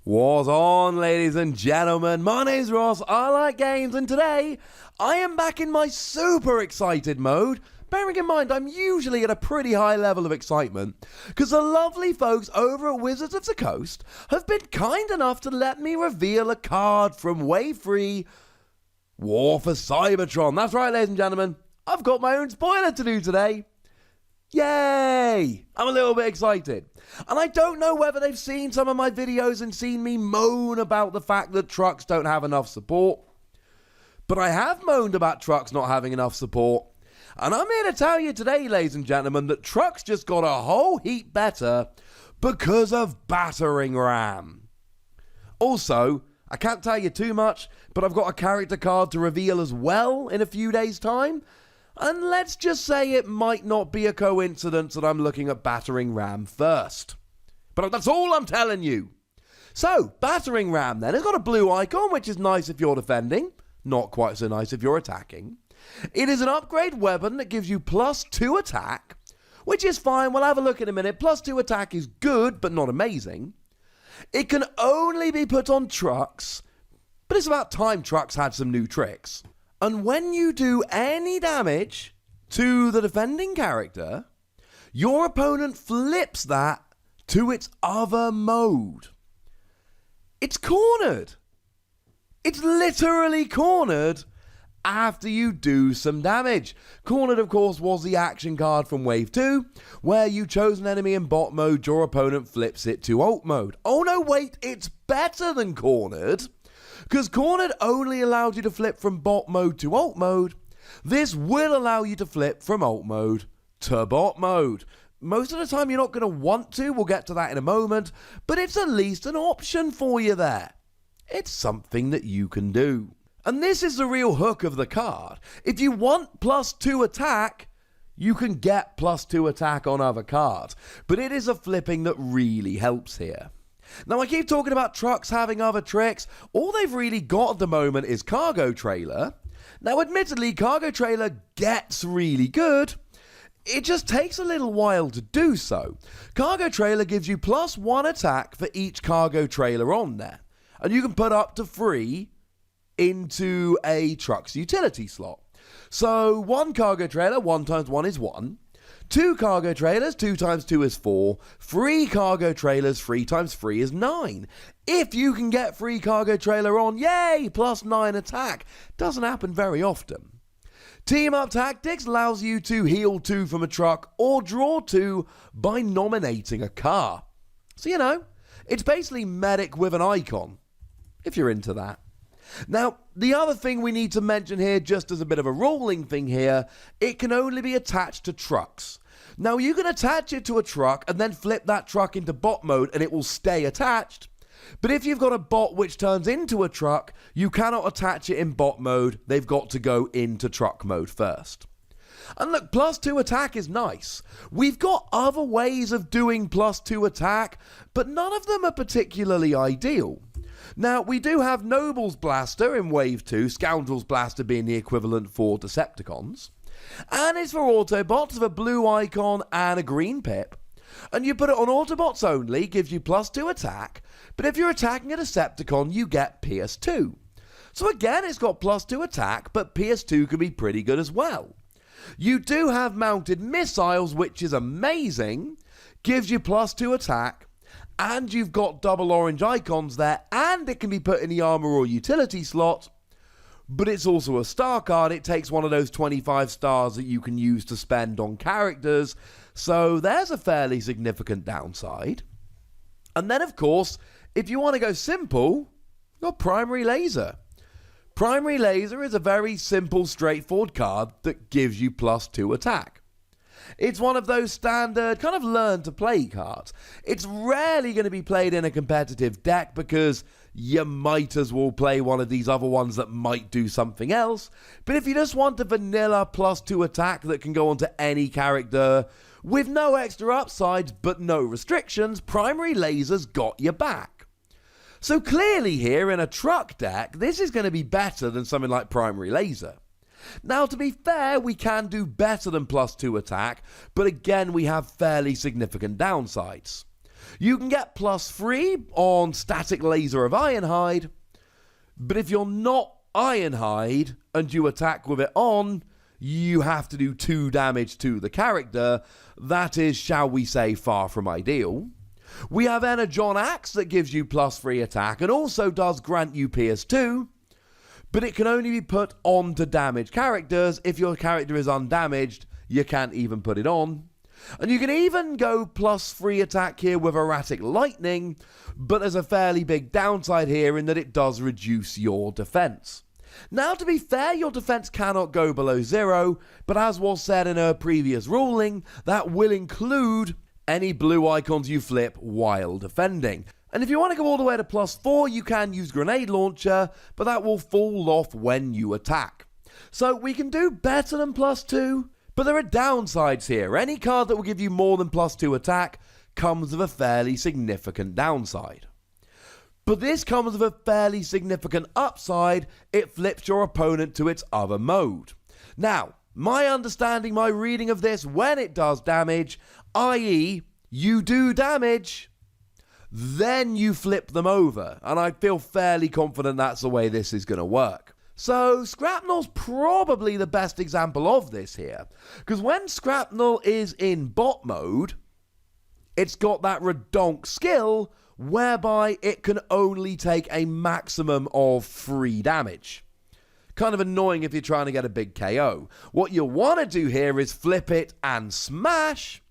What's on, ladies and gentlemen? My name's Ross, I like games, and today I am back in my super excited mode. Bearing in mind, I'm usually at a pretty high level of excitement, because the lovely folks over at Wizards of the Coast have been kind enough to let me reveal a card from Wave 3, War for Cybertron. That's right, ladies and gentlemen, I've got my own spoiler to do today. Yay! I'm a little bit excited. And I don't know whether they've seen some of my videos and seen me moan about the fact that trucks don't have enough support. But I have moaned about trucks not having enough support. And I'm here to tell you today, ladies and gentlemen, that trucks just got a whole heap better because of Battering Ram. Also, I can't tell you too much, but I've got a character card to reveal as well in a few days' time. And let's just say it might not be a coincidence that I'm looking at Battering Ram first. But that's all I'm telling you. So, Battering Ram then has got a blue icon, which is nice if you're defending. Not quite so nice if you're attacking. It is an upgrade weapon that gives you +2 attack, which is fine. We'll have a look in a minute. +2 attack is good, but not amazing. It can only be put on trucks, but it's about time trucks had some new tricks. And when you do any damage to the defending character, your opponent flips that to its other mode. It's cornered. It's literally cornered after you do some damage. Cornered, of course, was the action card from Wave 2, where you chose an enemy in bot mode, your opponent flips it to alt mode. Oh no, wait, it's better than cornered. Because cornered only allowed you to flip from bot mode to alt mode. This will allow you to flip from alt mode to bot mode. Most of the time you're not going to want to, we'll get to that in a moment, but it's at least an option for you there. It's something that you can do. And this is the real hook of the card. If you want +2 attack, you can get +2 attack on other cards, but it is a flipping that really helps here. Now, I keep talking about trucks having other tricks. All they've really got at the moment is Cargo Trailer. Now, admittedly, Cargo Trailer gets really good. It just takes a little while to do so. Cargo Trailer gives you +1 attack for each cargo trailer on there. And you can put up to 3 into a truck's utility slot. So, 1 cargo trailer, 1 times 1 is 1. 2 cargo trailers, 2 times 2 is 4. 3 cargo trailers, 3 times 3 is 9. If you can get 3 cargo trailer on, yay, +9 attack. Doesn't happen very often. Team Up Tactics allows you to heal 2 from a truck or draw 2 by nominating a car. So, you know, it's basically medic with an icon, if you're into that. Now, the other thing we need to mention here, just as a bit of a rolling thing here, it can only be attached to trucks. Now, you can attach it to a truck and then flip that truck into bot mode and it will stay attached. But if you've got a bot which turns into a truck, you cannot attach it in bot mode. They've got to go into truck mode first. And look, +2 attack is nice. We've got other ways of doing +2 attack, but none of them are particularly ideal. Now, we do have Noble's Blaster in Wave 2, Scoundrel's Blaster being the equivalent for Decepticons. And it's for Autobots with a blue icon and a green pip. And you put it on Autobots only, gives you +2 attack, but if you're attacking a Decepticon, you get PS2. So again, it's got +2 attack, but PS2 can be pretty good as well. You do have mounted missiles, which is amazing, gives you +2 attack, and you've got double orange icons there, and it can be put in the armor or utility slot, but it's also a star card. It takes one of those 25 stars that you can use to spend on characters, so there's a fairly significant downside. And then, of course, if you want to go simple, you've got Primary Laser. Primary Laser is a very simple, straightforward card that gives you +2 attack. It's one of those standard kind of learn to play cards. It's rarely going to be played in a competitive deck because you might as well play one of these other ones that might do something else. But if you just want a vanilla +2 attack that can go onto any character with no extra upsides but no restrictions, Primary Laser's got your back. So clearly here in a truck deck, this is going to be better than something like Primary Laser. Now, to be fair, we can do better than +2 attack, but again, we have fairly significant downsides. You can get +3 on Static Laser of Ironhide, but if you're not Ironhide and you attack with it on, you have to do 2 damage to the character. That is, shall we say, far from ideal. We have Energon Axe that gives you +3 attack and also does grant you PS2, but it can only be put on to damaged characters. If your character is undamaged, you can't even put it on. And you can even go +3 attack here with Erratic Lightning, but there's a fairly big downside here in that it does reduce your defense. Now, to be fair, your defense cannot go below 0, but as was said in a previous ruling, that will include any blue icons you flip while defending. And if you want to go all the way to +4, you can use Grenade Launcher, but that will fall off when you attack. So we can do better than +2, but there are downsides here. Any card that will give you more than +2 attack comes with a fairly significant downside. But this comes with a fairly significant upside. It flips your opponent to its other mode. Now, my understanding, my reading of this, when it does damage, i.e. you do damage, then you flip them over. And I feel fairly confident that's the way this is going to work. So Scrapnel's probably the best example of this here. Because when Scrapnel is in bot mode, it's got that redonk skill whereby it can only take a maximum of 3 damage. Kind of annoying if you're trying to get a big KO. What you want to do here is flip it and smash,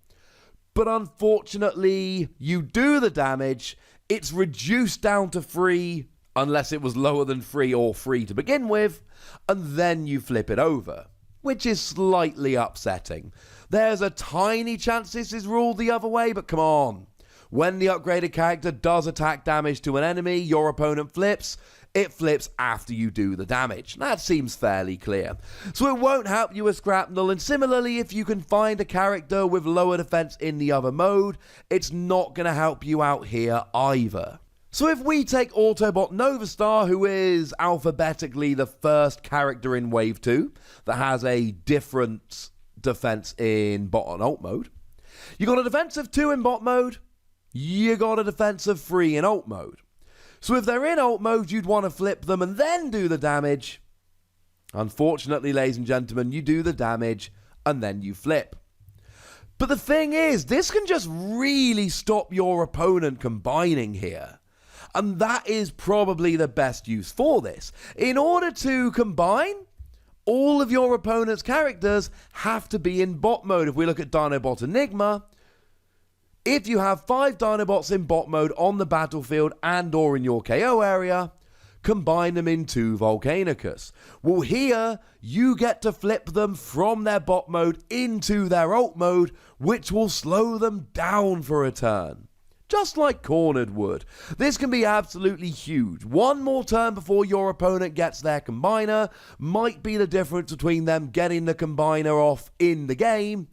but unfortunately you do the damage, it's reduced down to 3, unless it was lower than 3 or 3 to begin with, and then you flip it over, which is slightly upsetting. There's a tiny chance this is ruled the other way, but come on. When the upgraded character does attack damage to an enemy, your opponent flips. It flips after you do the damage. That seems fairly clear. So it won't help you with Scrapnel, and similarly, if you can find a character with lower defense in the other mode, it's not going to help you out here either. So if we take Autobot Novastar, who is alphabetically the first character in Wave 2 that has a different defense in bot and alt mode, you got a defense of 2 in bot mode, you got a defense of 3 in alt mode. So if they're in alt mode, you'd want to flip them and then do the damage. Unfortunately, ladies and gentlemen, you do the damage and then you flip. But the thing is, this can just really stop your opponent combining here. And that is probably the best use for this. In order to combine, all of your opponent's characters have to be in bot mode. If we look at Dinobot Enigma, if you have 5 Dinobots in bot mode on the battlefield and or in your KO area, combine them into Volcanicus. Well, here you get to flip them from their bot mode into their alt mode, which will slow them down for a turn. Just like Cornered would. This can be absolutely huge. One more turn before your opponent gets their combiner might be the difference between them getting the combiner off in the game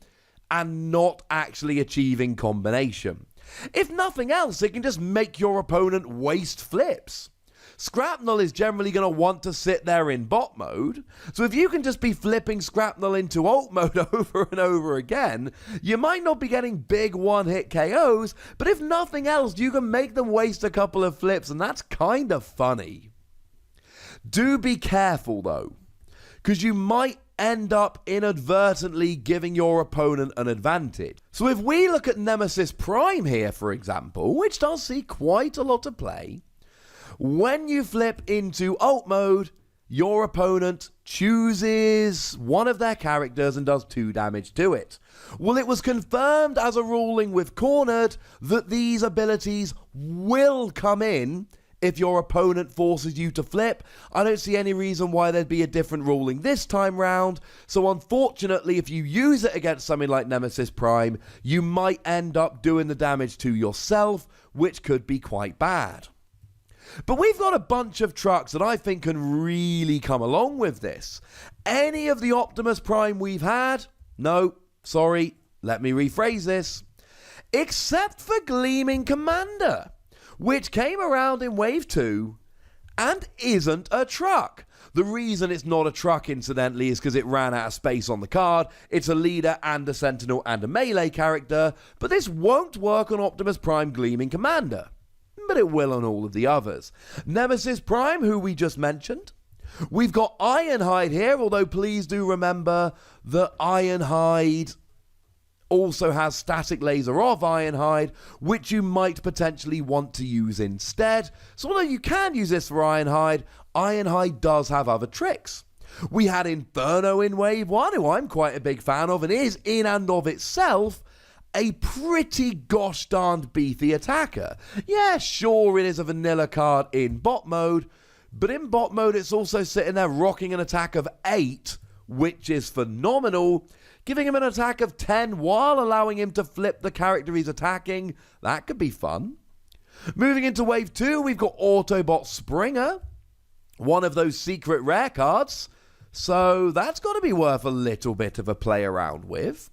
and not actually achieving combination. If nothing else, it can just make your opponent waste flips. Scrapnel is generally going to want to sit there in bot mode, so if you can just be flipping Scrapnel into alt mode over and over again, you might not be getting big one-hit KOs, but if nothing else, you can make them waste a couple of flips, and that's kind of funny. Do be careful though, because you might end up inadvertently giving your opponent an advantage. So if we look at Nemesis Prime here, for example, which does see quite a lot of play, when you flip into alt mode, your opponent chooses one of their characters and does 2 damage to it. Well, it was confirmed as a ruling with Cornered that these abilities will come in if your opponent forces you to flip. I don't see any reason why there'd be a different ruling this time round. So unfortunately, if you use it against something like Nemesis Prime, you might end up doing the damage to yourself, which could be quite bad. But we've got a bunch of trucks that I think can really come along with this. Any of the Optimus Prime we've had? No, sorry, let me rephrase this. Except for Gleaming Commander, which came around in Wave 2 and isn't a truck. The reason it's not a truck, incidentally, is because it ran out of space on the card. It's a leader and a sentinel and a melee character, but this won't work on Optimus Prime Gleaming Commander. But it will on all of the others. Nemesis Prime, who we just mentioned. We've got Ironhide here, although please do remember that Ironhide also has static laser of Ironhide, which you might potentially want to use instead. So although you can use this for Ironhide, Ironhide does have other tricks. We had Inferno in Wave 1, who I'm quite a big fan of, and is in and of itself a pretty gosh darned beefy attacker. Yeah, sure, it is a vanilla card in bot mode, but in bot mode it's also sitting there rocking an attack of 8, which is phenomenal, giving him an attack of 10 while allowing him to flip the character he's attacking. That could be fun. Moving into Wave 2, we've got Autobot Springer, one of those secret rare cards, so that's got to be worth a little bit of a play around with.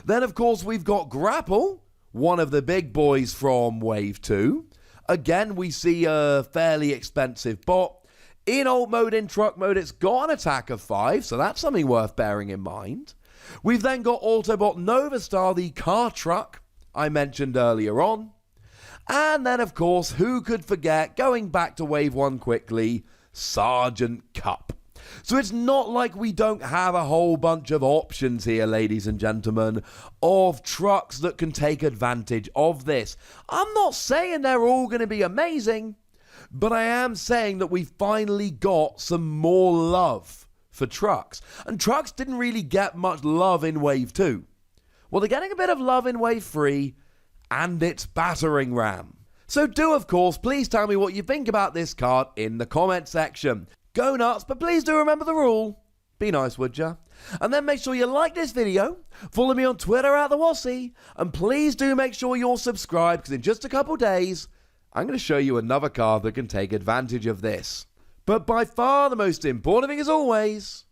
Then, of course, we've got Grapple, one of the big boys from Wave 2. Again, we see a fairly expensive bot. In alt mode, in truck mode, it's got an attack of 5, so that's something worth bearing in mind. We've then got Autobot Novastar, the car truck I mentioned earlier on. And then, of course, who could forget, going back to Wave 1 quickly, Sergeant Cup. So it's not like we don't have a whole bunch of options here, ladies and gentlemen, of trucks that can take advantage of this. I'm not saying they're all going to be amazing, but I am saying that we finally got some more love for trucks. And trucks didn't really get much love in Wave 2. Well, they're getting a bit of love in Wave 3, and it's Battering Ram. So do, of course, please tell me what you think about this card in the comment section. Go nuts, but please do remember the rule. Be nice, would ya? And then make sure you like this video, follow me on Twitter @Wossy, and please do make sure you're subscribed, because in just a couple days, I'm going to show you another card that can take advantage of this. But by far the most important thing, as always,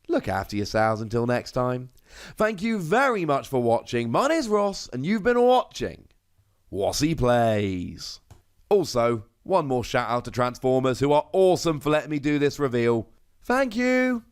look after yourselves until next time. Thank you very much for watching. My name's Ross, and you've been watching Wossy Plays. Also, one more shout out to Transformers, who are awesome for letting me do this reveal. Thank you.